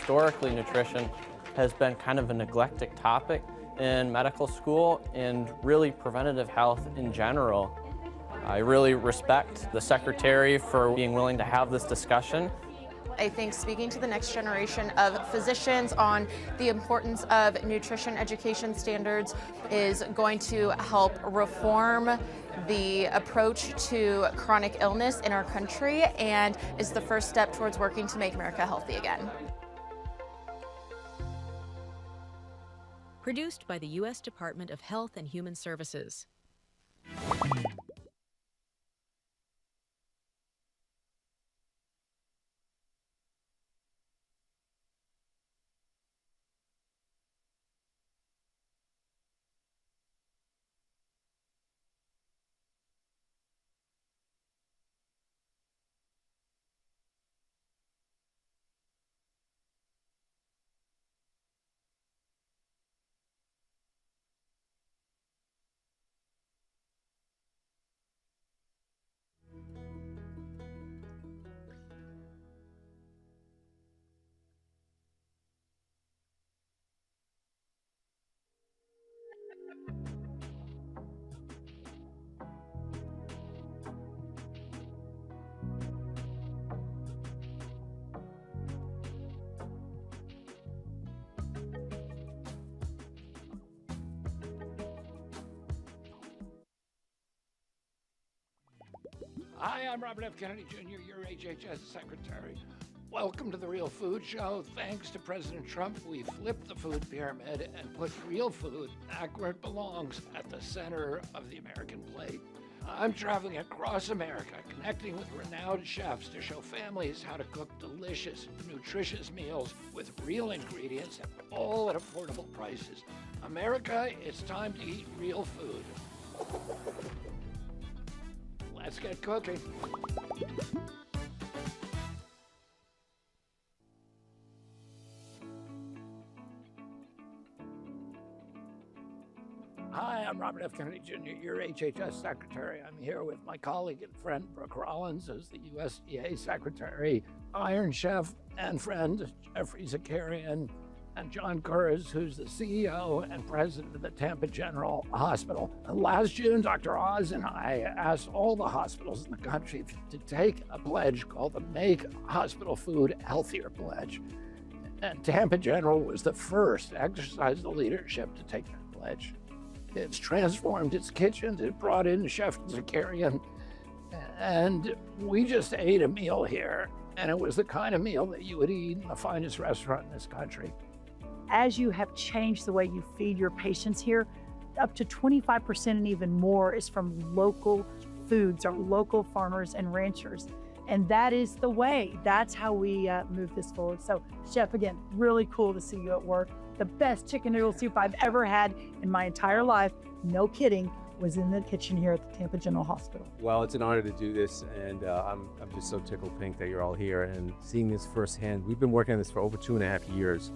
historically nutrition has been kind of a neglected topic in medical school and really preventative health in general. I really respect the Secretary for being willing to have this discussion. I think speaking to the next generation of physicians on the importance of nutrition education standards is going to help reform the approach to chronic illness in our country and is the first step towards working to make America healthy again. Produced by the U.S. Department of Health and Human Services. Hi, I'm Robert F. Kennedy Jr., your HHS Secretary. Welcome to the Real Food Show. Thanks to President Trump, we flipped the food pyramid and put real food back where it belongs, at the center of the American plate. I'm traveling across America, connecting with renowned chefs to show families how to cook delicious, nutritious meals with real ingredients, all at affordable prices. America, it's time to eat real food. Let's get cooking. Hi, I'm Robert F. Kennedy Jr., your HHS Secretary. I'm here with my colleague and friend, Brooke Rollins, who's the USDA Secretary, Iron Chef and friend, Jeffrey Zakarian, and John Kurz, who's the CEO and president of the Tampa General Hospital. Last June, Dr. Oz and I asked all the hospitals in the country to take a pledge called the Make Hospital Food Healthier Pledge. And Tampa General was the first to exercise the leadership to take that pledge. It's transformed its kitchens, it brought in Chef Zakarian, and we just ate a meal here, and it was the kind of meal that you would eat in the finest restaurant in this country. As you have changed the way you feed your patients here, up to 25% and even more is from local foods, our local farmers and ranchers. And that is the way. That's how we move this forward. So, Chef, again, really cool to see you at work. The best chicken noodle soup I've ever had in my entire life, no kidding, was in the kitchen here at the Tampa General Hospital. Well, it's an honor to do this, and I'm just so tickled pink that you're all here and seeing this firsthand. We've been working on this for over 2.5 years.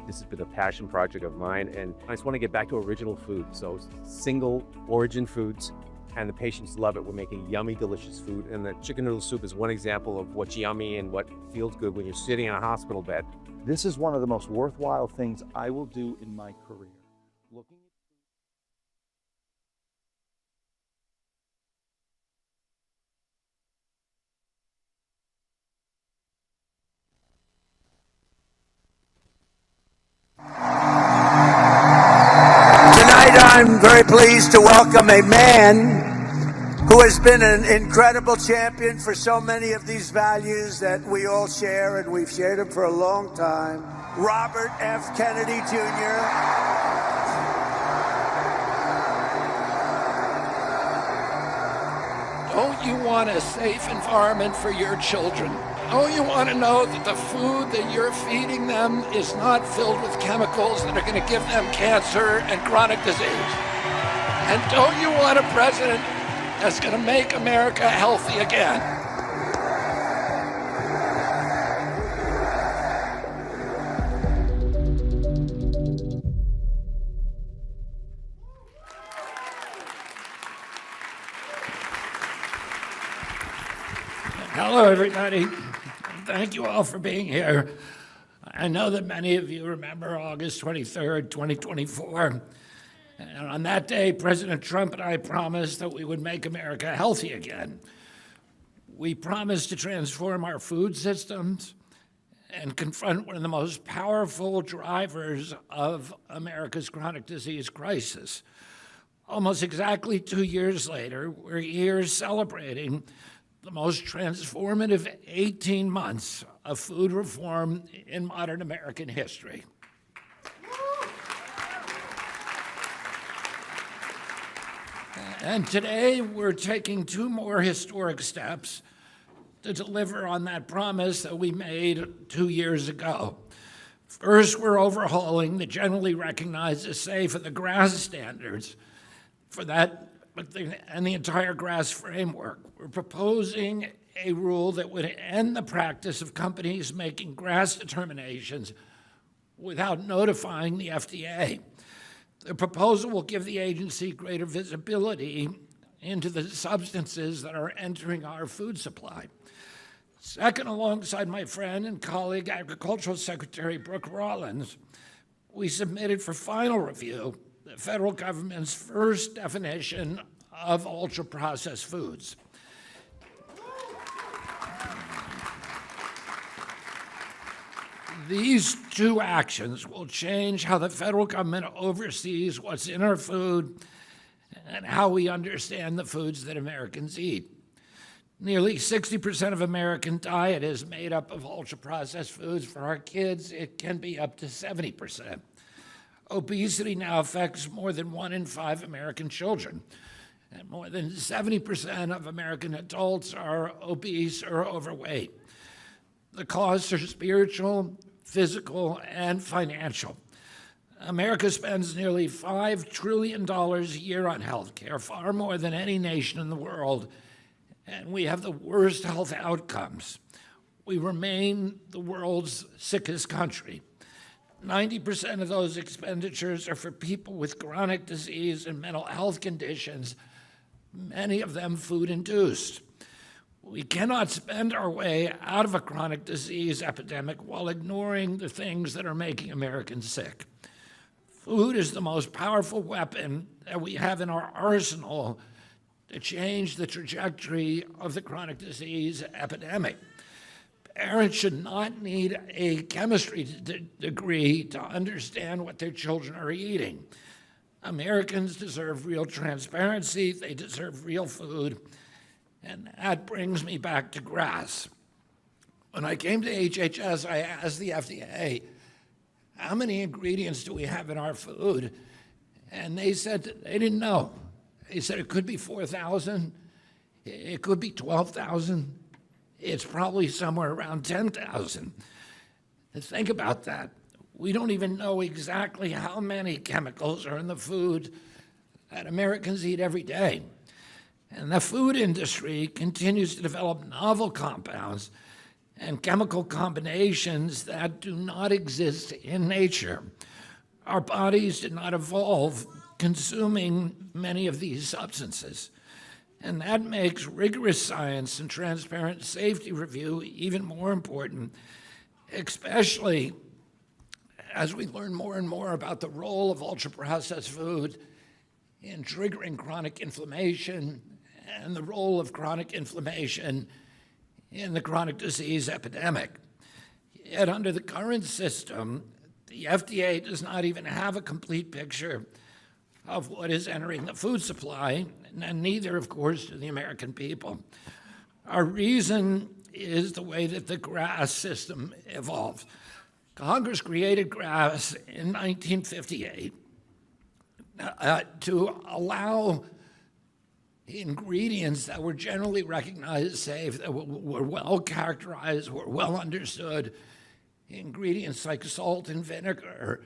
This has been a passion project of mine, and I just want to get back to original food. So single origin foods, and the patients love it. We're making yummy, delicious food, and the chicken noodle soup is one example of what's yummy and what feels good when you're sitting in a hospital bed. This is one of the most worthwhile things I will do in my career. Looking Tonight, I'm very pleased to welcome a man who has been an incredible champion for so many of these values that we all share, and we've shared them for a long time. Robert F. Kennedy Jr. Don't you want a safe environment for your children? Don't you want to know that the food that you're feeding them is not filled with chemicals that are going to give them cancer and chronic disease? And don't you want a president that's going to make America healthy again? Hello, everybody. Thank you all for being here. I know that many of you remember August 23rd, 2024. And on that day, President Trump and I promised that we would make America healthy again. We promised to transform our food systems and confront one of the most powerful drivers of America's chronic disease crisis. Almost exactly 2 years later, we're here celebrating the most transformative 18 months of food reform in modern American history. And today, we're taking 2 more historic steps to deliver on that promise that we made 2 years ago. First, we're overhauling the generally recognized as safe of the GRAS standards for that and the entire GRAS framework. We're proposing a rule that would end the practice of companies making GRAS determinations without notifying the FDA. The proposal will give the agency greater visibility into the substances that are entering our food supply. Second, alongside my friend and colleague, Agricultural Secretary Brooke Rollins, we submitted for final review the federal government's first definition of ultra-processed foods. These 2 actions will change how the federal government oversees what's in our food and how we understand the foods that Americans eat. Nearly 60% of American diet is made up of ultra-processed foods. For our kids, it can be up to 70%. Obesity now affects more than 1 in 5 American children, and more than 70% of American adults are obese or overweight. The costs are spiritual, physical, and financial. America spends nearly $5 trillion a year on health care, far more than any nation in the world, and we have the worst health outcomes. We remain the world's sickest country. 90% of those expenditures are for people with chronic disease and mental health conditions, many of them food-induced. We cannot spend our way out of a chronic disease epidemic while ignoring the things that are making Americans sick. Food is the most powerful weapon that we have in our arsenal to change the trajectory of the chronic disease epidemic. Parents should not need a chemistry degree to understand what their children are eating. Americans deserve real transparency, they deserve real food, and that brings me back to GRAS. When I came to HHS, I asked the FDA, how many ingredients do we have in our food? And they said they didn't know. They said it could be 4,000, it could be 12,000, it's probably somewhere around 10,000. Think about that. We don't even know exactly how many chemicals are in the food that Americans eat every day. And the food industry continues to develop novel compounds and chemical combinations that do not exist in nature. Our bodies did not evolve consuming many of these substances. And that makes rigorous science and transparent safety review even more important, especially as we learn more and more about the role of ultra-processed food in triggering chronic inflammation and the role of chronic inflammation in the chronic disease epidemic. Yet under the current system, the FDA does not even have a complete picture of what is entering the food supply, and neither, of course, do the American people. Our reason is the way that the GRAS system evolved. Congress created GRAS in 1958 to allow ingredients that were generally recognized as safe, that were well characterized, were well understood, ingredients like salt and vinegar,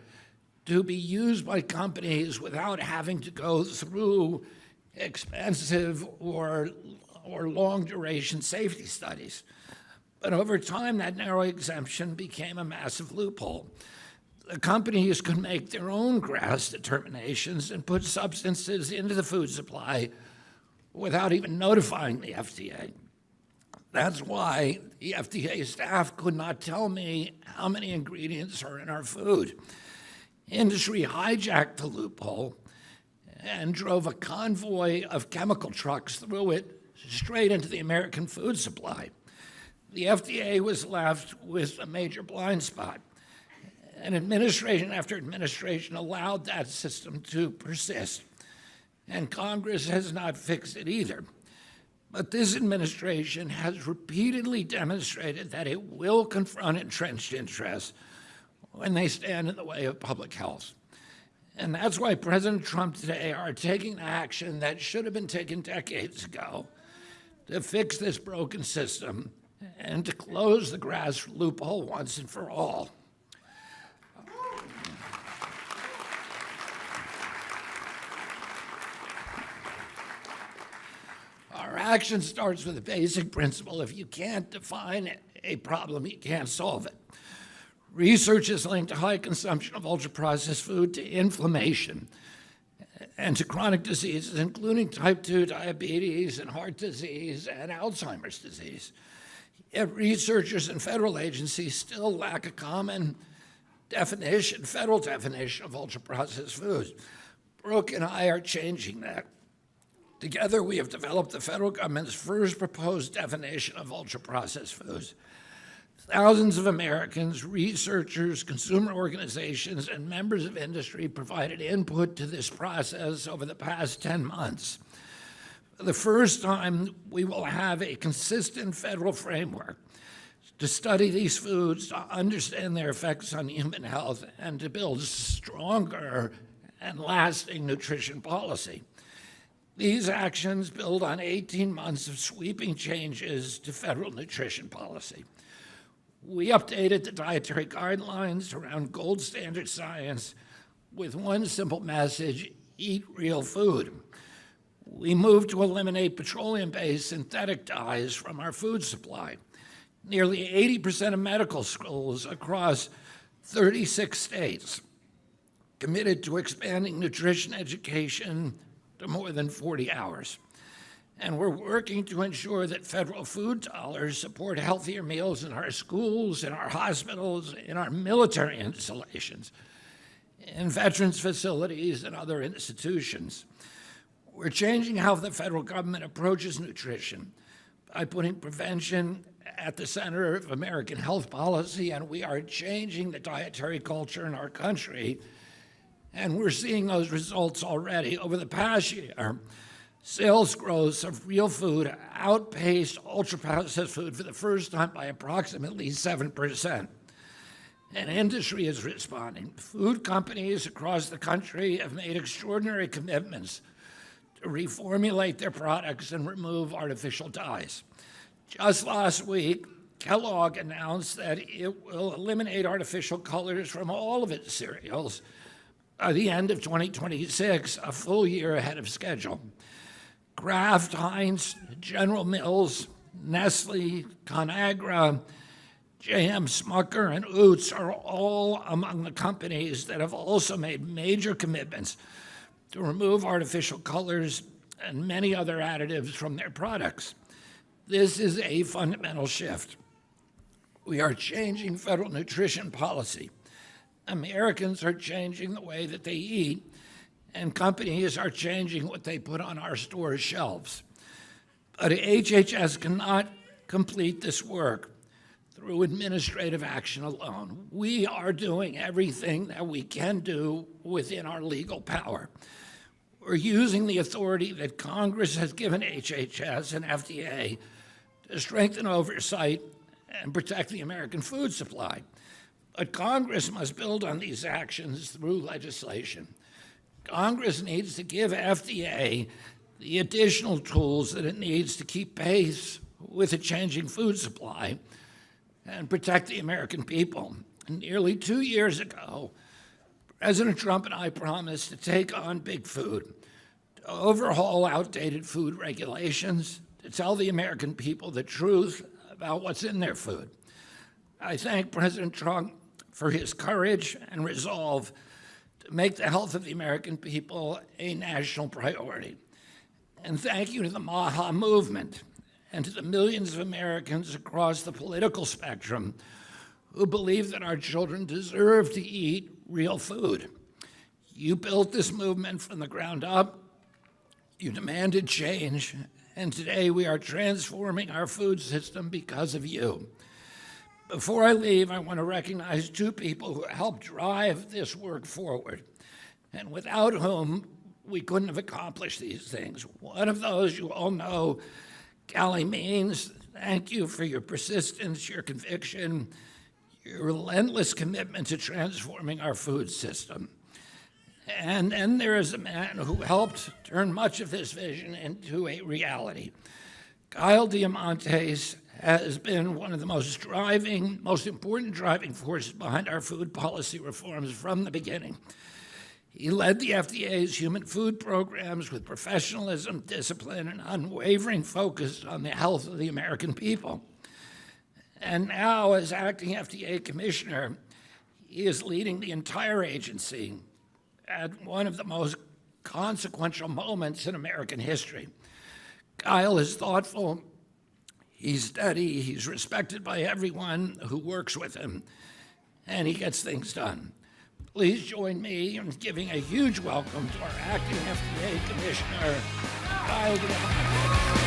to be used by companies without having to go through expensive or long-duration safety studies. But over time, that narrow exemption became a massive loophole. The companies could make their own GRAS determinations and put substances into the food supply without even notifying the FDA. That's why the FDA staff could not tell me how many ingredients are in our food. Industry hijacked the loophole and drove a convoy of chemical trucks through it straight into the American food supply. The FDA was left with a major blind spot. And administration after administration allowed that system to persist. And Congress has not fixed it either. But this administration has repeatedly demonstrated that it will confront entrenched interests when they stand in the way of public health. And that's why President Trump today are taking action that should have been taken decades ago to fix this broken system and to close the grass loophole once and for all. Our action starts with a basic principle: if you can't define a problem, you can't solve it. Research is linked to high consumption of ultra-processed food to inflammation and to chronic diseases, including type 2 diabetes and heart disease and Alzheimer's disease. Yet researchers and federal agencies still lack a common definition, federal definition of ultra-processed foods. Brooke and I are changing that. Together, we have developed the federal government's first proposed definition of ultra-processed foods. Thousands of Americans, researchers, consumer organizations, and members of industry provided input to this process over the past 10 months. For the first time, we will have a consistent federal framework to study these foods, to understand their effects on human health, and to build stronger and lasting nutrition policy. These actions build on 18 months of sweeping changes to federal nutrition policy. We updated the dietary guidelines around gold standard science with one simple message: eat real food. We moved to eliminate petroleum-based synthetic dyes from our food supply. Nearly 80% of medical schools across 36 states committed to expanding nutrition education to more than 40 hours. And we're working to ensure that federal food dollars support healthier meals in our schools, in our hospitals, in our military installations, in veterans facilities, and other institutions. We're changing how the federal government approaches nutrition by putting prevention at the center of American health policy, and we are changing the dietary culture in our country. And we're seeing those results already. Over the past year, sales growth of real food outpaced ultra-processed food for the first time by approximately 7%. And industry is responding. Food companies across the country have made extraordinary commitments to reformulate their products and remove artificial dyes. Just last week, Kellogg announced that it will eliminate artificial colors from all of its cereals by the end of 2026, a full year ahead of schedule. Kraft, Heinz, General Mills, Nestle, ConAgra, J.M. Smucker, and Utz are all among the companies that have also made major commitments to remove artificial colors and many other additives from their products. This is a fundamental shift. We are changing federal nutrition policy. Americans are changing the way that they eat, and companies are changing what they put on our store shelves. But HHS cannot complete this work through administrative action alone. We are doing everything that we can do within our legal power. We're using the authority that Congress has given HHS and FDA to strengthen oversight and protect the American food supply. But Congress must build on these actions through legislation. Congress needs to give FDA the additional tools that it needs to keep pace with a changing food supply and protect the American people. And nearly 2 years ago, President Trump and I promised to take on big food, to overhaul outdated food regulations, to tell the American people the truth about what's in their food. I thank President Trump for his courage and resolve to make the health of the American people a national priority. And thank you to the MAHA movement and to the millions of Americans across the political spectrum who believe that our children deserve to eat real food. You built this movement from the ground up. You demanded change, and today we are transforming our food system because of you. Before I leave, I want to recognize two people who helped drive this work forward, and without whom we couldn't have accomplished these things. One of those you all know, Callie Means. Thank you for your persistence, your conviction, your relentless commitment to transforming our food system. And then there is a man who helped turn much of this vision into a reality. Kyle Diamantes has been one of the most important driving forces behind our food policy reforms from the beginning. He led the FDA's human food programs with professionalism, discipline, and unwavering focus on the health of the American people. And now, as acting FDA commissioner, he is leading the entire agency at one of the most consequential moments in American history. Kyle is thoughtful, he's steady, he's respected by everyone who works with him, and he gets things done. Please join me in giving a huge welcome to our acting FDA Commissioner, Kyle Diamantes.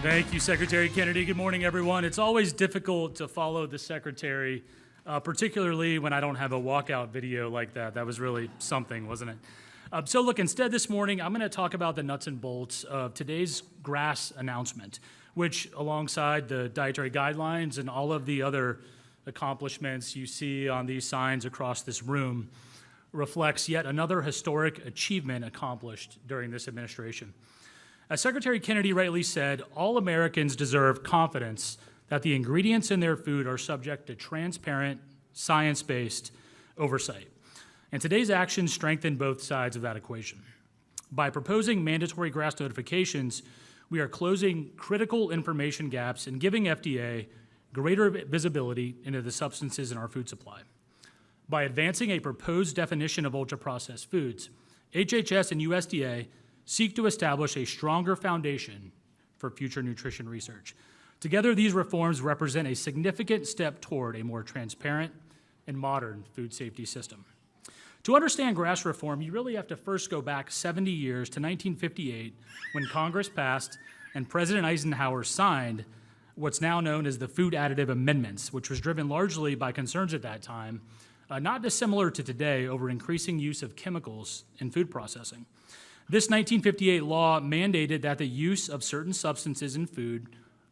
Thank you, Secretary Kennedy. Good morning, everyone. It's always difficult to follow the Secretary, particularly when I don't have a walkout video like that. That was really something, wasn't it? So look, instead this morning, I'm going to talk about the nuts and bolts of today's GRAS announcement, which alongside the dietary guidelines and all of the other accomplishments you see on these signs across this room, reflects yet another historic achievement accomplished during this administration. As Secretary Kennedy rightly said, all Americans deserve confidence that the ingredients in their food are subject to transparent, science-based oversight. And today's actions strengthen both sides of that equation. By proposing mandatory GRAS notifications, we are closing critical information gaps and giving FDA greater visibility into the substances in our food supply. By advancing a proposed definition of ultra-processed foods, HHS and USDA seek to establish a stronger foundation for future nutrition research. Together, these reforms represent a significant step toward a more transparent and modern food safety system. To understand GRAS reform, you really have to first go back 70 years to 1958, when Congress passed and President Eisenhower signed what's now known as the Food Additive Amendments, which was driven largely by concerns at that time, not dissimilar to today, over increasing use of chemicals in food processing. This 1958 law mandated that the use of certain substances in food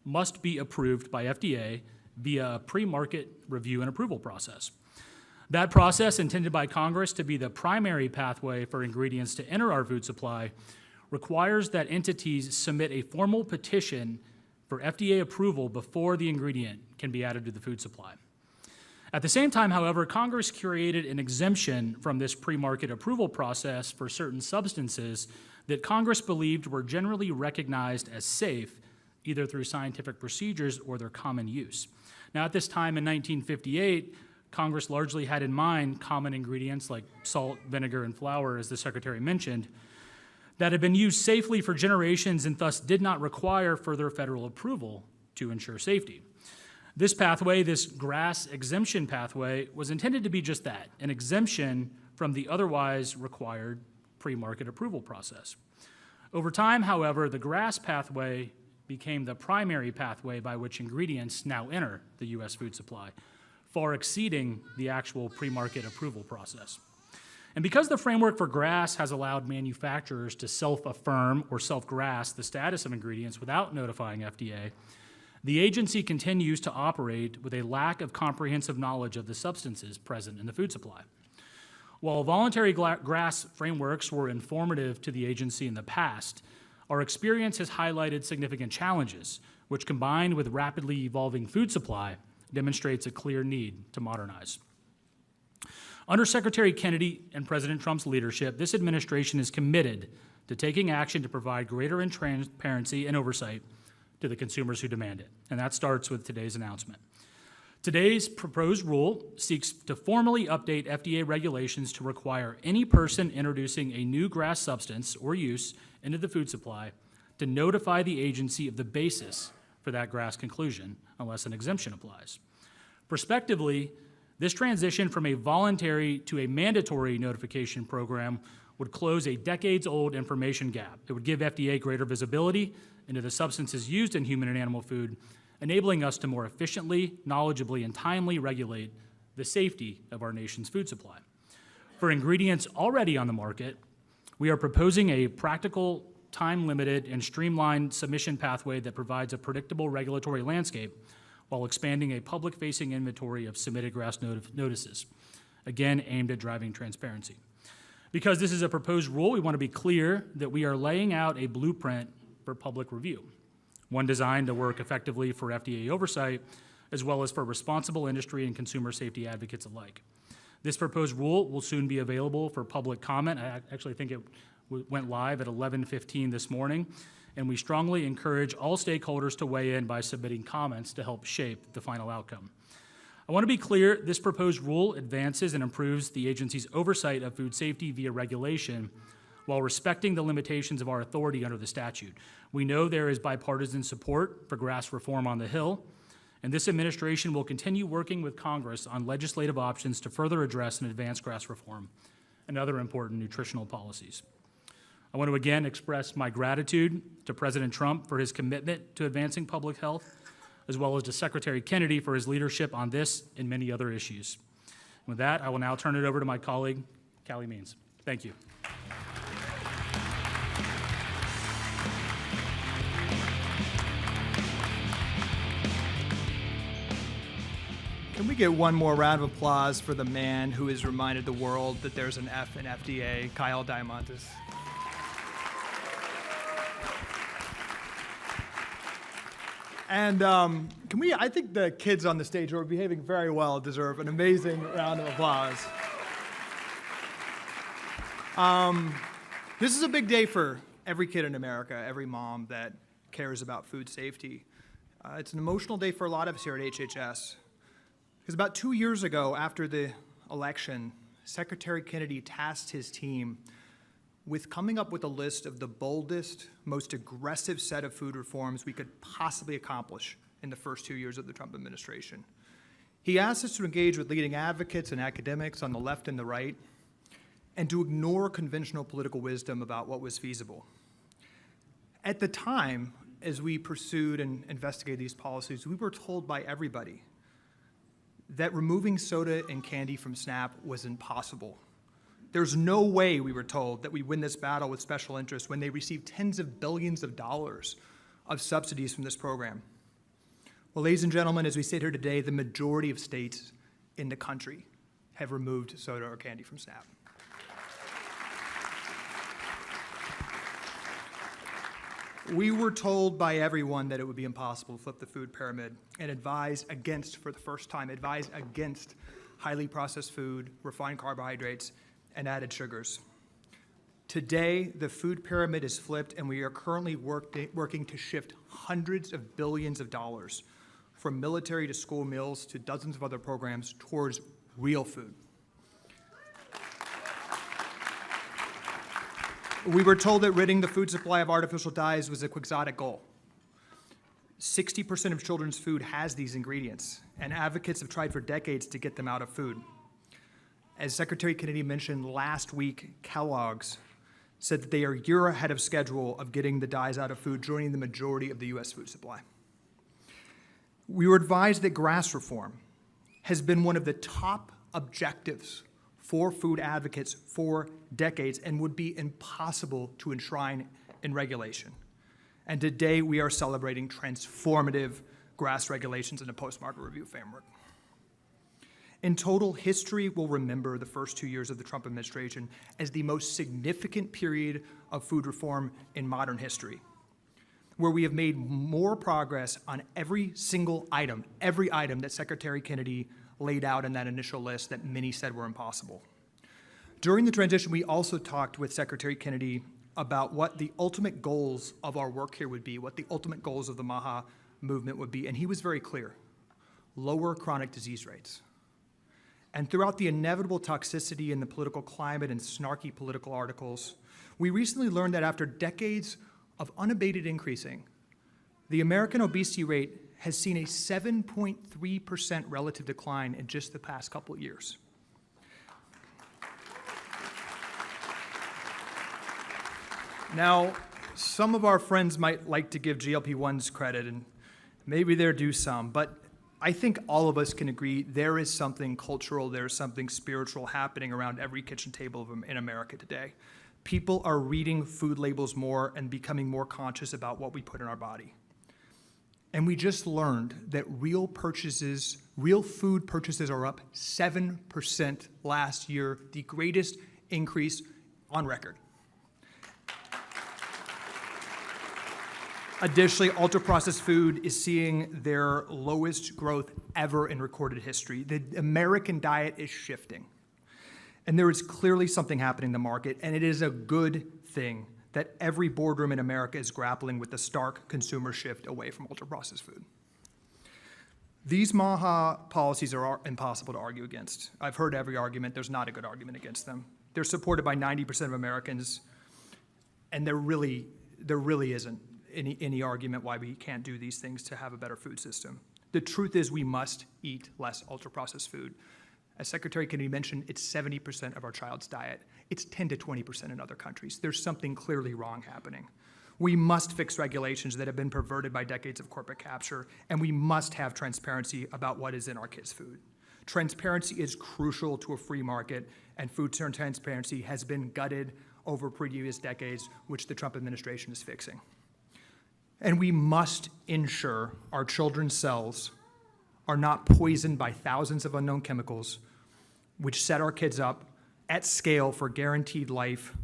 must be approved by FDA via a pre-market review and approval process. That process, intended by Congress to be the primary pathway for ingredients to enter our food supply, requires that entities submit a formal petition for FDA approval before the ingredient can be added to the food supply. At the same time, however, Congress created an exemption from this pre-market approval process for certain substances that Congress believed were generally recognized as safe, either through scientific procedures or their common use. Now, at this time in 1958, Congress largely had in mind common ingredients like salt, vinegar, and flour, as the Secretary mentioned, that had been used safely for generations and thus did not require further federal approval to ensure safety. This pathway, this GRAS exemption pathway, was intended to be just that, an exemption from the otherwise required pre-market approval process. Over time, however, the GRAS pathway became the primary pathway by which ingredients now enter the U.S. food supply, far exceeding the actual pre-market approval process. And because the framework for GRAS has allowed manufacturers to self-affirm or self-GRAS the status of ingredients without notifying FDA, the agency continues to operate with a lack of comprehensive knowledge of the substances present in the food supply. While voluntary GRAS frameworks were informative to the agency in the past, our experience has highlighted significant challenges, which combined with rapidly evolving food supply demonstrates a clear need to modernize. Under Secretary Kennedy and President Trump's leadership, this administration is committed to taking action to provide greater transparency and oversight to the consumers who demand it, and that starts with today's announcement. Today's proposed rule seeks to formally update FDA regulations to require any person introducing a new GRAS substance or use into the food supply to notify the agency of the basis for that GRAS conclusion, unless an exemption applies. Prospectively, this transition from a voluntary to a mandatory notification program would close a decades-old information gap. It would give FDA greater visibility into the substances used in human and animal food, enabling us to more efficiently, knowledgeably, and timely regulate the safety of our nation's food supply. For ingredients already on the market, we are proposing a practical, time-limited, and streamlined submission pathway that provides a predictable regulatory landscape while expanding a public-facing inventory of submitted GRAS notices, again aimed at driving transparency. Because this is a proposed rule, we want to be clear that we are laying out a blueprint for public review, one designed to work effectively for FDA oversight, as well as for responsible industry and consumer safety advocates alike. This proposed rule will soon be available for public comment. I actually think it went live at 11:15 this morning, and we strongly encourage all stakeholders to weigh in by submitting comments to help shape the final outcome. I want to be clear, this proposed rule advances and improves the agency's oversight of food safety via regulation while respecting the limitations of our authority under the statute. We know there is bipartisan support for GRAS reform on the Hill, and this administration will continue working with Congress on legislative options to further address and advance GRAS reform and other important nutritional policies. I want to again express my gratitude to President Trump for his commitment to advancing public health, as well as to Secretary Kennedy for his leadership on this and many other issues. With that, I will now turn it over to my colleague, Callie Means. Thank you. Can we get one more round of applause for the man who has reminded the world that there's an F in FDA, Kyle Diamantis? And can we, I think the kids on the stage who are behaving very well deserve an amazing round of applause. This is a big day for every kid in America, every mom that cares about food safety. It's an emotional day for a lot of us here at HHS. Because about 2 years ago, after the election, Secretary Kennedy tasked his team with coming up with a list of the boldest, most aggressive set of food reforms we could possibly accomplish in the first 2 years of the Trump administration. He asked us to engage with leading advocates and academics on the left and the right, and to ignore conventional political wisdom about what was feasible. At the time, as we pursued and investigated these policies, we were told by everybody that removing soda and candy from SNAP was impossible. There's no way, we were told, that we win this battle with special interests when they receive tens of billions of dollars of subsidies from this program. Well, ladies and gentlemen, as we sit here today, the majority of states in the country have removed soda or candy from SNAP. We were told by everyone that it would be impossible to flip the food pyramid and advise against, for the first time, advise against highly processed food, refined carbohydrates, and added sugars. Today, the food pyramid is flipped, and we are currently working to shift hundreds of billions of dollars from military to school meals to dozens of other programs towards real food. We were told that ridding the food supply of artificial dyes was a quixotic goal. 60% of children's food has these ingredients, and advocates have tried for decades to get them out of food. As Secretary Kennedy mentioned last week, Kellogg's said that they are a year ahead of schedule of getting the dyes out of food, joining the majority of the U.S. food supply. We were advised that GRAS reform has been one of the top objectives for food advocates for decades and would be impossible to enshrine in regulation. And today we are celebrating transformative GRAS regulations in a post-market review framework. In total, history will remember the first 2 years of the Trump administration as the most significant period of food reform in modern history, where we have made more progress on every single item, that Secretary Kennedy laid out in that initial list that many said were impossible. During the transition, we also talked with Secretary Kennedy about what the ultimate goals of our work here would be, what the ultimate goals of the MAHA movement would be, and he was very clear. lower chronic disease rates. And throughout the inevitable toxicity in the political climate and snarky political articles, we recently learned that after decades of unabated increasing, the American obesity rate has seen a 7.3% relative decline in just the past couple of years. Now, some of our friends might like to give GLP-1s credit, and maybe they're due some, but I think all of us can agree there is something cultural, there's something spiritual happening around every kitchen table in America today. People are reading food labels more and becoming more conscious about what we put in our body. And we just learned that real food purchases are up 7% last year, the greatest increase on record. Additionally, ultra-processed food is seeing their lowest growth ever in recorded history. The American diet is shifting. And there is clearly something happening in the market, and it is a good thing that every boardroom in America is grappling with the stark consumer shift away from ultra-processed food. These MAHA policies are impossible to argue against. I've heard every argument. There's not a good argument against them. They're supported by 90% of Americans, and there really isn't any argument why we can't do these things to have a better food system. The truth is we must eat less ultra-processed food. As Secretary Kennedy mentioned, it's 70% of our child's diet. It's 10 to 20% in other countries. There's something clearly wrong happening. We must fix regulations that have been perverted by decades of corporate capture, and we must have transparency about what is in our kids' food. Transparency is crucial to a free market, and food transparency has been gutted over previous decades, which the Trump administration is fixing. And we must ensure our children's cells are not poisoned by thousands of unknown chemicals, which set our kids up at scale for guaranteed life,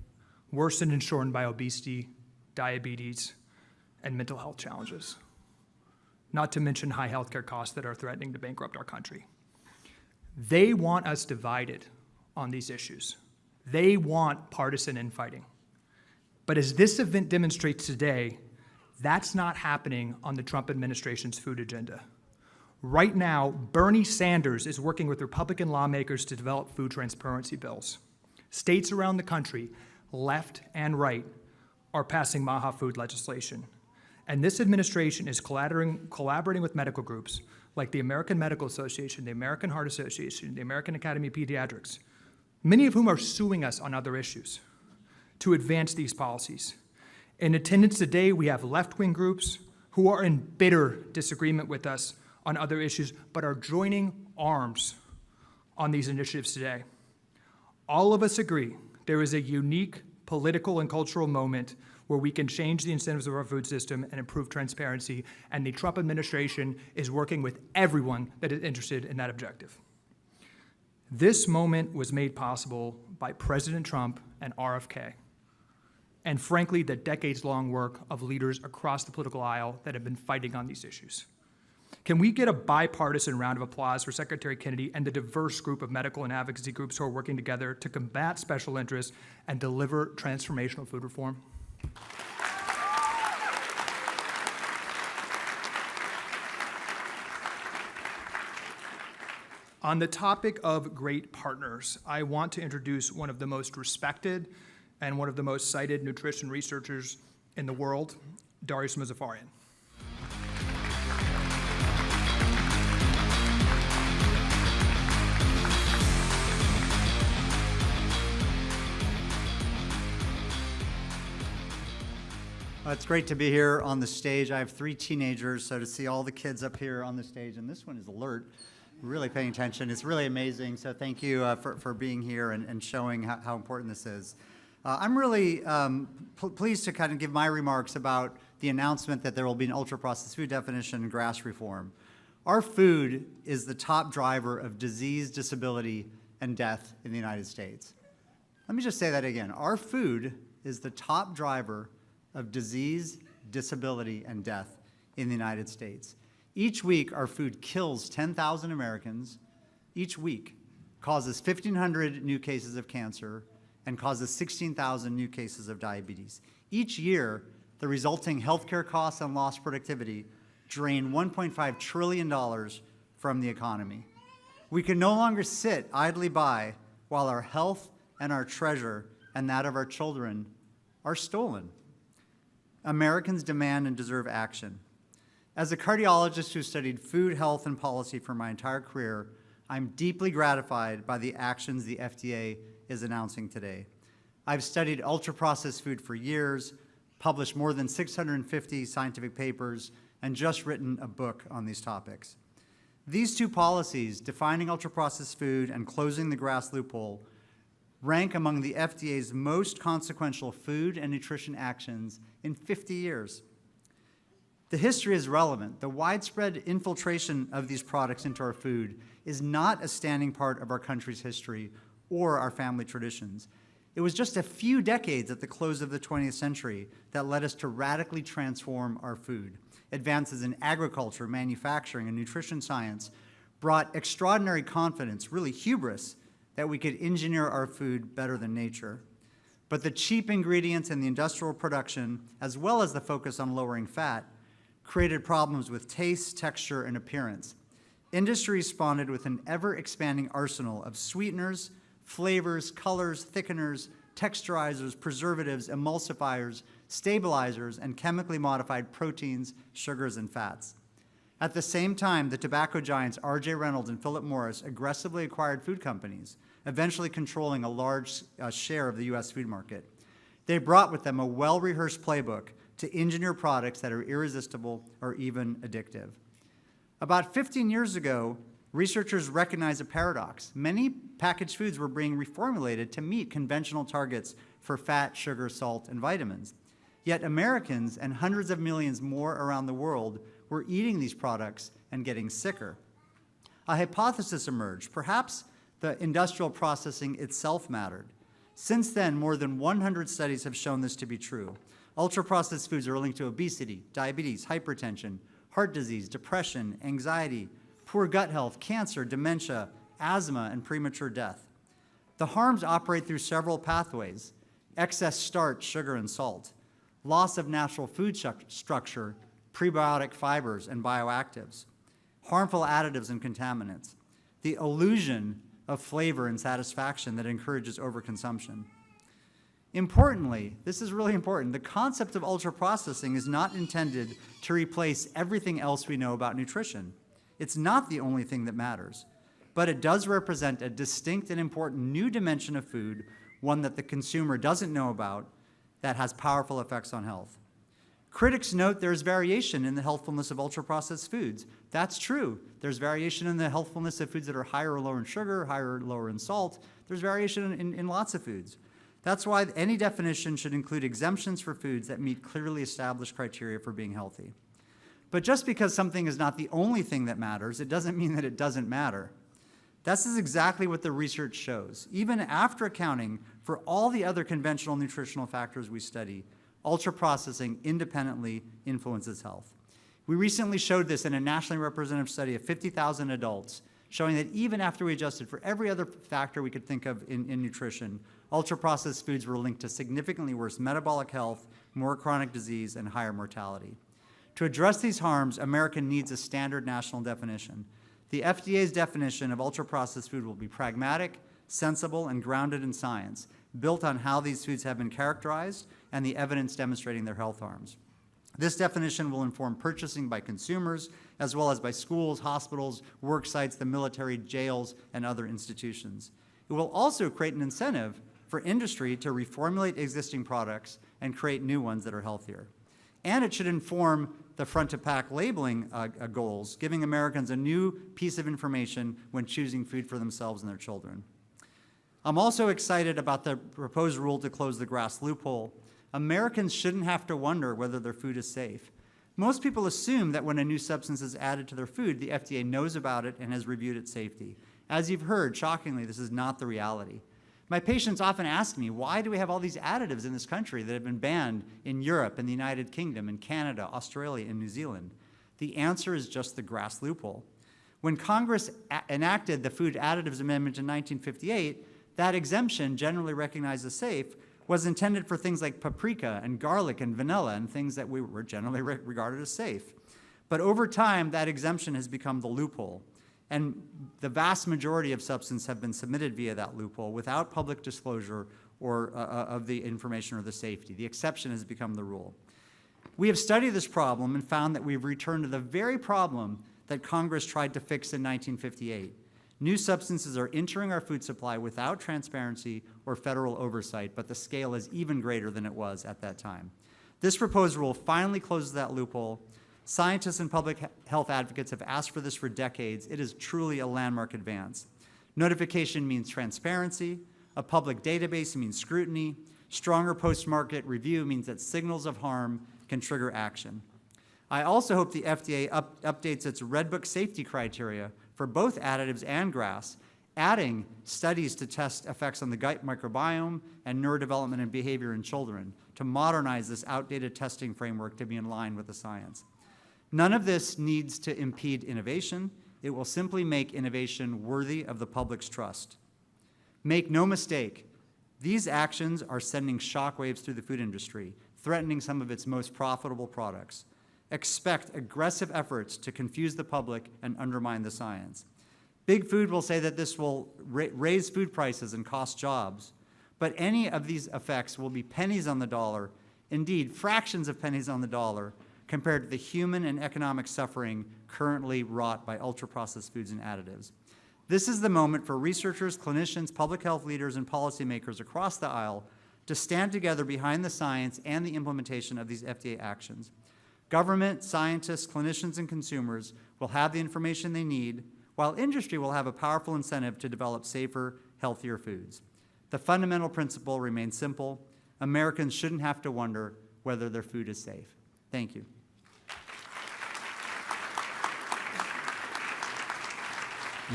worsened and shortened by obesity, diabetes, and mental health challenges. Not to mention high healthcare costs that are threatening to bankrupt our country. They want us divided on these issues. They want partisan infighting. But as this event demonstrates today, that's not happening on the Trump administration's food agenda. Right now, Bernie Sanders is working with Republican lawmakers to develop food transparency bills. States around the country, left and right, are passing MAHA food legislation. And this administration is collaborating with medical groups like the American Medical Association, the American Heart Association, the American Academy of Pediatrics, many of whom are suing us on other issues, to advance these policies. In attendance today, we have left-wing groups who are in bitter disagreement with us on other issues, but are joining arms on these initiatives today. All of us agree there is a unique political and cultural moment where we can change the incentives of our food system and improve transparency, and the Trump administration is working with everyone that is interested in that objective. This moment was made possible by President Trump and RFK, and frankly, the decades-long work of leaders across the political aisle that have been fighting on these issues. Can we get a bipartisan round of applause for Secretary Kennedy and the diverse group of medical and advocacy groups who are working together to combat special interests and deliver transformational food reform? On the topic of great partners, I want to introduce one of the most respected and one of the most cited nutrition researchers in the world, Darius Mozaffarian. It's great to be here on the stage. I have 3 teenagers, so to see all the kids up here on the stage, and this one is alert, really paying attention. It's really amazing, so thank you for being here and showing how important this is. I'm really pleased to kind of give my remarks about the announcement that there will be an ultra-processed food definition and GRAS reform. Our food is the top driver of disease, disability, and death in the United States. Let me just say that again. Our food is the top driver of disease, disability, and death in the United States. Each week, our food kills 10,000 Americans. Each week causes 1,500 new cases of cancer and causes 16,000 new cases of diabetes. Each year, the resulting healthcare costs and lost productivity drain $1.5 trillion from the economy. We can no longer sit idly by while our health and our treasure and that of our children are stolen. Americans demand and deserve action. As a cardiologist who studied food, health, and policy for my entire career, I'm deeply gratified by the actions the FDA is announcing today. I've studied ultra-processed food for years, published more than 650 scientific papers, and just written a book on these topics. These two policies, defining ultra-processed food and closing the GRAS loophole, rank among the FDA's most consequential food and nutrition actions in 50 years. The history is relevant. The widespread infiltration of these products into our food is not a standing part of our country's history or our family traditions. It was just a few decades at the close of the 20th century that led us to radically transform our food. Advances in agriculture, manufacturing, and nutrition science brought extraordinary confidence, really hubris, that we could engineer our food better than nature. But the cheap ingredients in the industrial production, as well as the focus on lowering fat, created problems with taste, texture, and appearance. Industry responded with an ever-expanding arsenal of sweeteners, flavors, colors, thickeners, texturizers, preservatives, emulsifiers, stabilizers, and chemically modified proteins, sugars, and fats. At the same time, the tobacco giants R.J. Reynolds and Philip Morris aggressively acquired food companies, eventually controlling a large share of the U.S. food market. They brought with them a well-rehearsed playbook to engineer products that are irresistible or even addictive. About 15 years ago, researchers recognized a paradox. Many packaged foods were being reformulated to meet conventional targets for fat, sugar, salt, and vitamins. Yet Americans and hundreds of millions more around the world were eating these products and getting sicker. A hypothesis emerged. Perhaps the industrial processing itself mattered. Since then, more than 100 studies have shown this to be true. Ultra-processed foods are linked to obesity, diabetes, hypertension, heart disease, depression, anxiety, poor gut health, cancer, dementia, asthma, and premature death. The harms operate through several pathways: excess starch, sugar, and salt, loss of natural food structure, prebiotic fibers, and bioactives, harmful additives and contaminants, the illusion of flavor and satisfaction that encourages overconsumption. Importantly, this is really important, the concept of ultra-processing is not intended to replace everything else we know about nutrition. It's not the only thing that matters, but it does represent a distinct and important new dimension of food, one that the consumer doesn't know about, that has powerful effects on health. Critics note there's variation in the healthfulness of ultra-processed foods. That's true. There's variation in the healthfulness of foods that are higher or lower in sugar, higher or lower in salt. There's variation in lots of foods. That's why any definition should include exemptions for foods that meet clearly established criteria for being healthy. But just because something is not the only thing that matters, it doesn't mean that it doesn't matter. This is exactly what the research shows. Even after accounting for all the other conventional nutritional factors we study, ultra-processing independently influences health. We recently showed this in a nationally representative study of 50,000 adults, showing that even after we adjusted for every other factor we could think of in nutrition, ultra-processed foods were linked to significantly worse metabolic health, more chronic disease, and higher mortality. To address these harms, America needs a standard national definition. The FDA's definition of ultra-processed food will be pragmatic, sensible, and grounded in science, built on how these foods have been characterized and the evidence demonstrating their health harms. This definition will inform purchasing by consumers, as well as by schools, hospitals, work sites, the military, jails, and other institutions. It will also create an incentive for industry to reformulate existing products and create new ones that are healthier. And it should inform the front-to-pack labeling goals, giving Americans a new piece of information when choosing food for themselves and their children. I'm also excited about the proposed rule to close the GRAS loophole. Americans shouldn't have to wonder whether their food is safe. Most people assume that when a new substance is added to their food, the FDA knows about it and has reviewed its safety. As you've heard, shockingly, this is not the reality. My patients often ask me, why do we have all these additives in this country that have been banned in Europe, in the United Kingdom, in Canada, Australia, and New Zealand? The answer is just the GRAS loophole. When Congress enacted the Food Additives Amendment in 1958, that exemption, generally recognized as safe, was intended for things like paprika and garlic and vanilla and things that we were generally regarded as safe. But over time, that exemption has become the loophole. And the vast majority of substances have been submitted via that loophole without public disclosure or of the information or the safety. The exception has become the rule. We have studied this problem and found that we've returned to the very problem that Congress tried to fix in 1958. New substances are entering our food supply without transparency or federal oversight, but the scale is even greater than it was at that time. This proposed rule finally closes that loophole. Scientists and public health advocates have asked for this for decades. It is truly a landmark advance. Notification means transparency. A public database means scrutiny. Stronger post-market review means that signals of harm can trigger action. I also hope the FDA updates its Red Book safety criteria for both additives and GRAS, adding studies to test effects on the gut microbiome and neurodevelopment and behavior in children to modernize this outdated testing framework to be in line with the science. None of this needs to impede innovation. It will simply make innovation worthy of the public's trust. Make no mistake, these actions are sending shockwaves through the food industry, threatening some of its most profitable products. Expect aggressive efforts to confuse the public and undermine the science. Big Food will say that this will raise food prices and cost jobs, but any of these effects will be pennies on the dollar, indeed fractions of pennies on the dollar, compared to the human and economic suffering currently wrought by ultra-processed foods and additives. This is the moment for researchers, clinicians, public health leaders, and policymakers across the aisle to stand together behind the science and the implementation of these FDA actions. Government, scientists, clinicians, and consumers will have the information they need, while industry will have a powerful incentive to develop safer, healthier foods. The fundamental principle remains simple. Americans shouldn't have to wonder whether their food is safe. Thank you.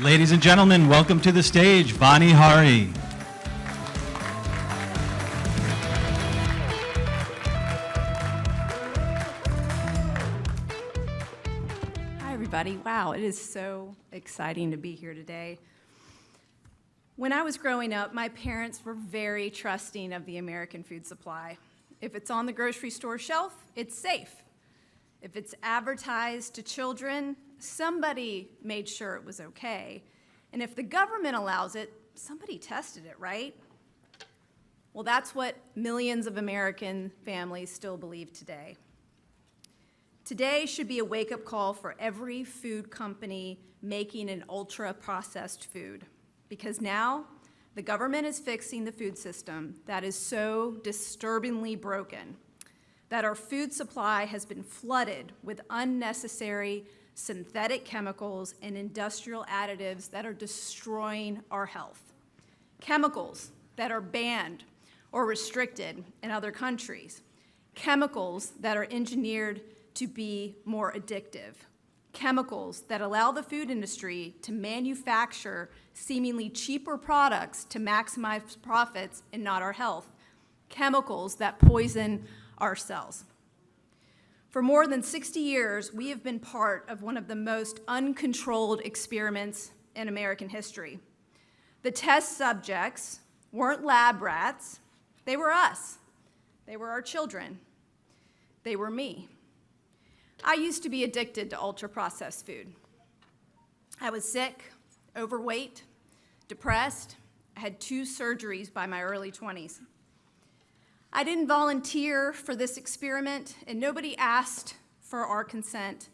Ladies and gentlemen, welcome to the stage, Vani Hari. Hi, everybody. Wow, it is so exciting to be here today. When I was growing up, my parents were very trusting of the American food supply. If it's on the grocery store shelf, it's safe. If it's advertised to children, somebody made sure it was okay. And if the government allows it, somebody tested it, right? Well, that's what millions of American families still believe today. Today should be a wake-up call for every food company making an ultra-processed food, because now the government is fixing the food system that is so disturbingly broken, that our food supply has been flooded with unnecessary synthetic chemicals and industrial additives that are destroying our health. Chemicals that are banned or restricted in other countries. Chemicals that are engineered to be more addictive. Chemicals that allow the food industry to manufacture seemingly cheaper products to maximize profits and not our health. Chemicals that poison our cells. For more than 60 years, we have been part of one of the most uncontrolled experiments in American history. The test subjects weren't lab rats, they were us. They were our children. They were me. I used to be addicted to ultra-processed food. I was sick, overweight, depressed. I had 2 surgeries by my early 20s. I didn't volunteer for this experiment, and nobody asked for our consent.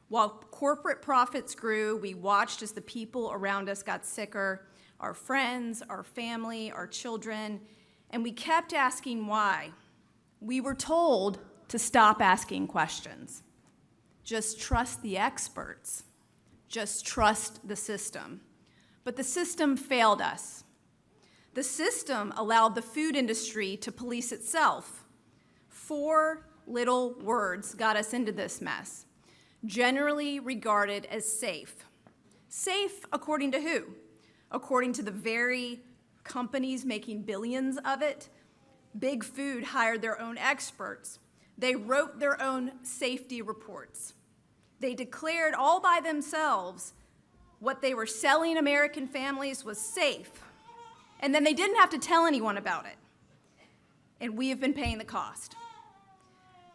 While corporate profits grew, we watched as the people around us got sicker, our friends, our family, our children, and we kept asking why. We were told to stop asking questions. Just trust the experts. Just trust the system. But the system failed us. The system allowed the food industry to police itself. 4 little words got us into this mess. Generally regarded as safe. Safe according to who? According to the very companies making billions of it. Big Food hired their own experts. They wrote their own safety reports. They declared all by themselves what they were selling American families was safe. And then they didn't have to tell anyone about it. And we have been paying the cost.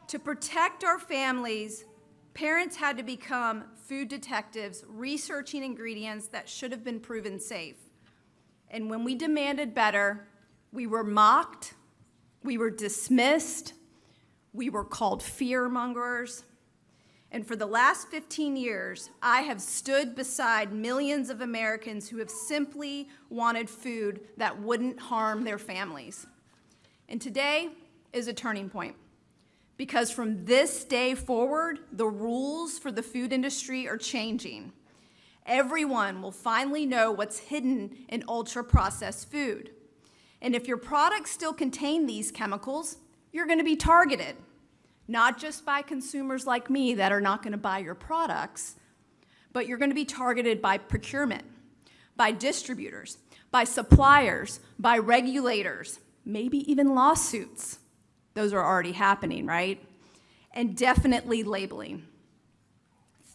To protect our families, Parents had to become food detectives researching ingredients that should have been proven safe. And when we demanded better, we were mocked, we were dismissed, we were called fear-mongers. And for the last 15 years, I have stood beside millions of Americans who have simply wanted food that wouldn't harm their families. And today is a turning point, because from this day forward, the rules for the food industry are changing. Everyone will finally know what's hidden in ultra-processed food. And if your products still contain these chemicals, you're going to be targeted, not just by consumers like me that are not going to buy your products, but you're going to be targeted by procurement, by distributors, by suppliers, by regulators, maybe even lawsuits. Those are already happening, right? And definitely labeling.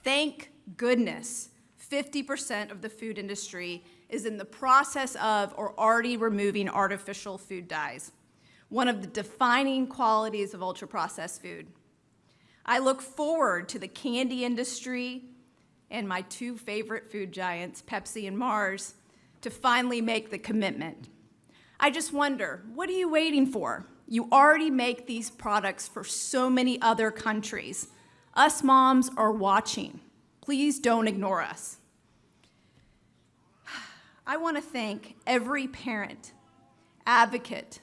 Thank goodness 50% of the food industry is in the process of or already removing artificial food dyes, one of the defining qualities of ultra-processed food. I look forward to the candy industry and my two favorite food giants, Pepsi and Mars, to finally make the commitment. I just wonder, what are you waiting for? You already make these products for so many other countries. Us moms are watching. Please don't ignore us. I want to thank every parent, advocate,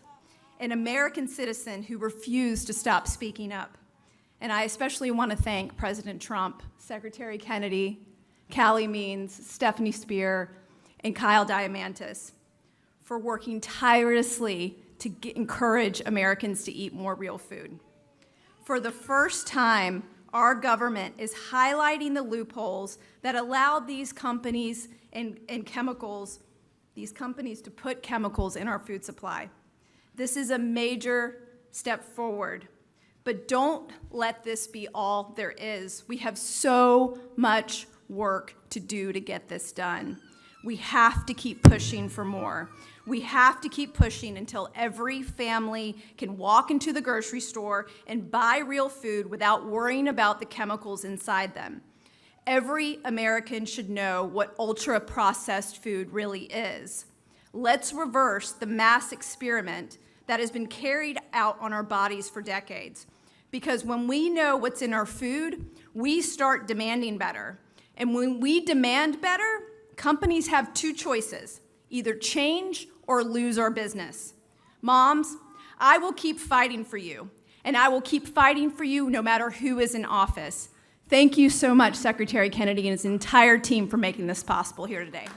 and American citizen who refused to stop speaking up. And I especially want to thank President Trump, Secretary Kennedy, Callie Means, Stephanie Spear, and Kyle Diamantis for working tirelessly to encourage Americans to eat more real food. For the first time, our government is highlighting the loopholes that allow these companies and chemicals, these companies to put chemicals in our food supply. This is a major step forward, but don't let this be all there is. We have so much work to do to get this done. We have to keep pushing for more. We have to keep pushing until every family can walk into the grocery store and buy real food without worrying about the chemicals inside them. Every American should know what ultra-processed food really is. Let's reverse the mass experiment that has been carried out on our bodies for decades. Because when we know what's in our food, we start demanding better. And when we demand better, companies have two choices: either change or lose our business. Moms, I will keep fighting for you, and I will keep fighting for you no matter who is in office. Thank you so much, Secretary Kennedy and his entire team, for making this possible here today.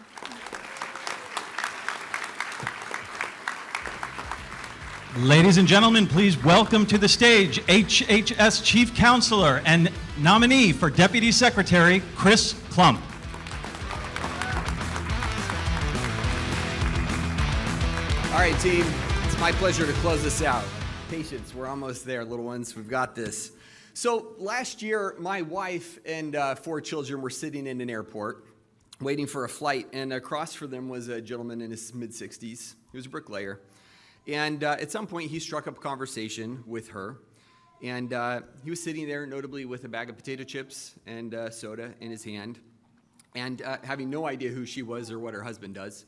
Ladies and gentlemen, please welcome to the stage HHS Chief Counselor and nominee for Deputy Secretary, Chris Klump. All right, team, it's my pleasure to close this out. Patience, we're almost there, little ones. We've got this. So last year, my wife and 4 children were sitting in an airport waiting for a flight, and across from them was a gentleman in his mid-60s. He was a bricklayer. And at some point, he struck up a conversation with her. And he was sitting there, notably with a bag of potato chips and soda in his hand, and having no idea who she was or what her husband does,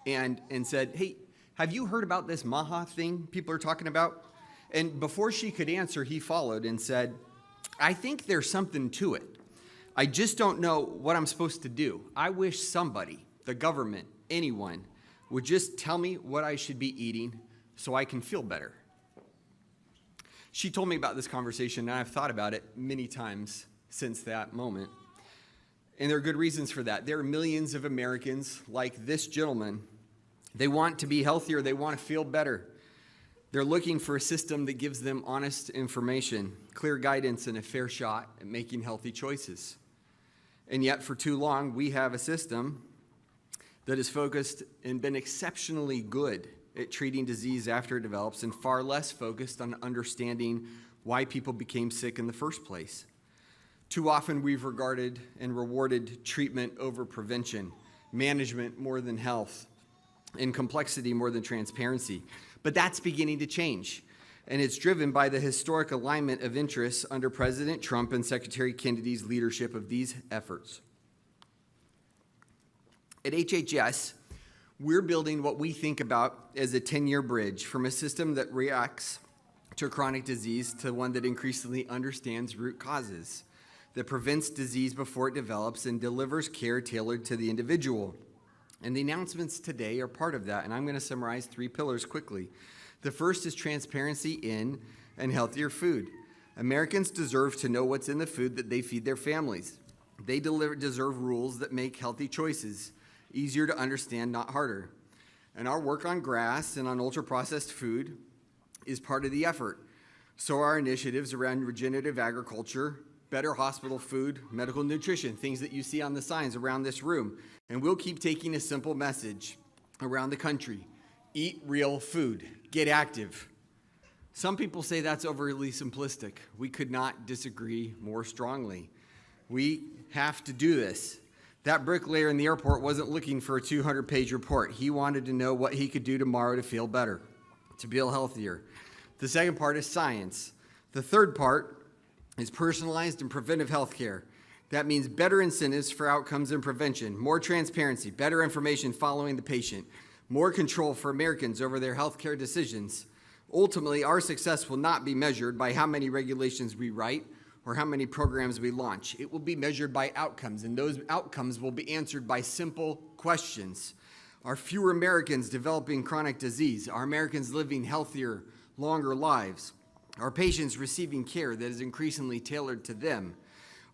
and said, "Hey, have you heard about this Maha thing people are talking about?" And before she could answer, he followed and said, "I think there's something to it. I just don't know what I'm supposed to do. I wish somebody, the government, anyone, would just tell me what I should be eating so I can feel better." She told me about this conversation, and I've thought about it many times since that moment. And there are good reasons for that. There are millions of Americans like this gentleman. They want to be healthier. They want to feel better. They're looking for a system that gives them honest information, clear guidance, and a fair shot at making healthy choices. And yet, for too long, we have a system that is focused and been exceptionally good at treating disease after it develops, and far less focused on understanding why people became sick in the first place. Too often we've regarded and rewarded treatment over prevention, management more than health, and complexity more than transparency. But that's beginning to change. and it's driven by the historic alignment of interests under President Trump and Secretary Kennedy's leadership of these efforts. At HHS, we're building what we think about as a 10-year bridge from a system that reacts to chronic disease to one that increasingly understands root causes, that prevents disease before it develops and delivers care tailored to the individual. And the announcements today are part of that, and I'm going to summarize 3 pillars quickly. The first is transparency in and healthier food. Americans deserve to know what's in the food that they feed their families. They deserve rules that make healthy choices easier to understand, not harder. And our work on grass and on ultra-processed food is part of the effort. So are our initiatives around regenerative agriculture, better hospital food, medical nutrition, things that you see on the signs around this room. And we'll keep taking a simple message around the country. Eat real food. Get active. Some people say that's overly simplistic. We could not disagree more strongly. We have to do this. That bricklayer in the airport wasn't looking for a 200-page report. He wanted to know what he could do tomorrow to feel better, to feel healthier. The second part is science. The third part is personalized and preventive health care. That means better incentives for outcomes and prevention, more transparency, better information following the patient, more control for Americans over their health care decisions. Ultimately, our success will not be measured by how many regulations we write or how many programs we launch. It will be measured by outcomes, and those outcomes will be answered by simple questions. Are fewer Americans developing chronic disease? Are Americans living healthier, longer lives? Are patients receiving care that is increasingly tailored to them?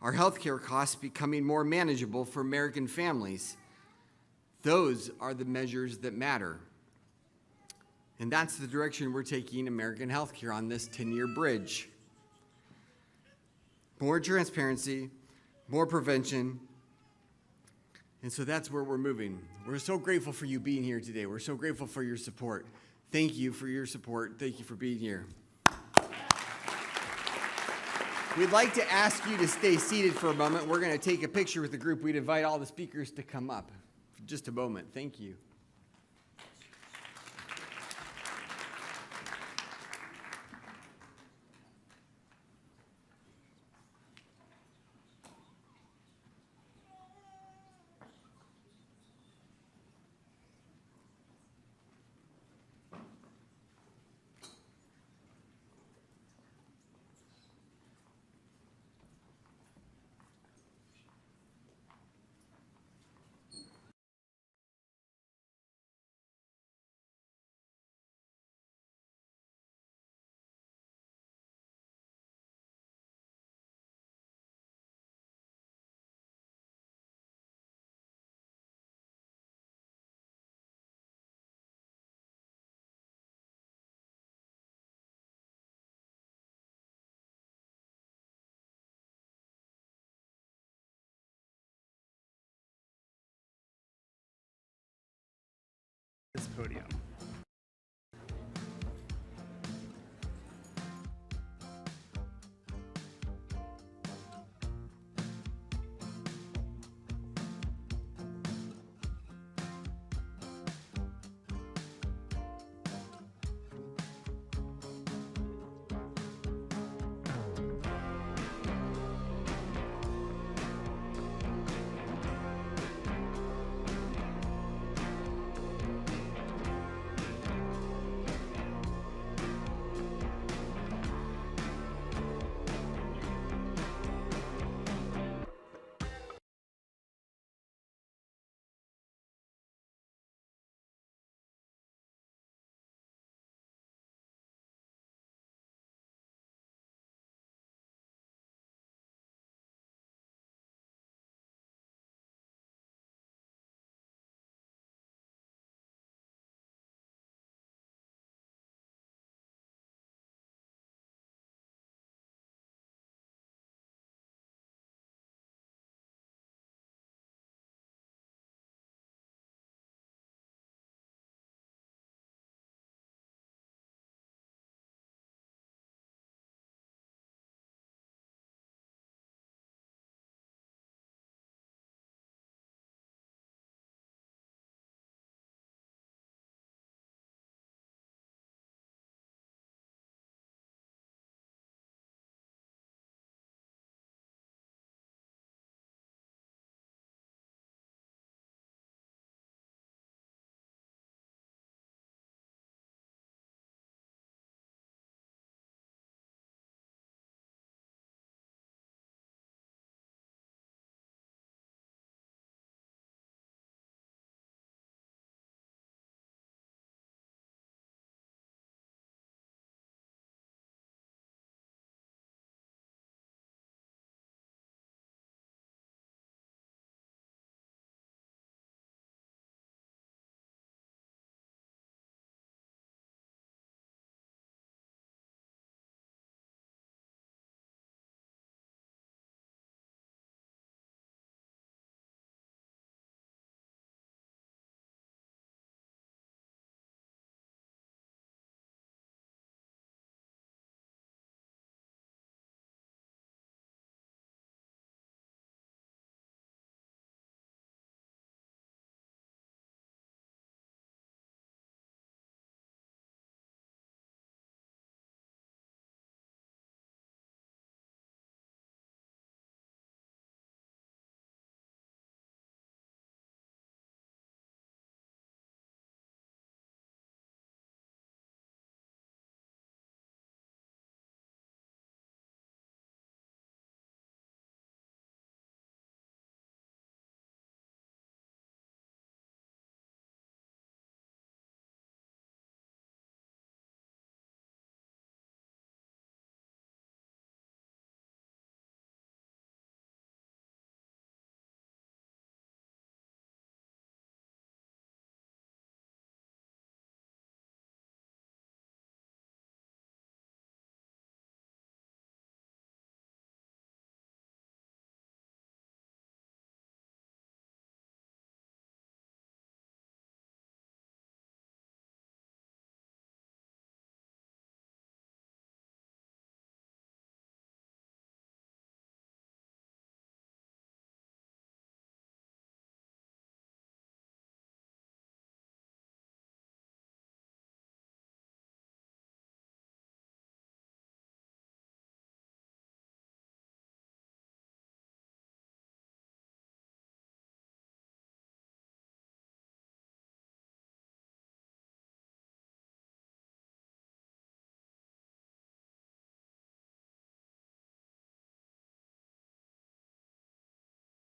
Are healthcare costs becoming more manageable for American families? Those are the measures that matter. And that's the direction we're taking American healthcare on this 10-year bridge. More transparency, more prevention, and so that's where we're moving. We're so grateful for you being here today. We're so grateful for your support. Thank you for your support. Thank you for being here. We'd like to ask you to stay seated for a moment. We're going to take a picture with the group. We'd invite all the speakers to come up for just a moment. Thank you. This podium.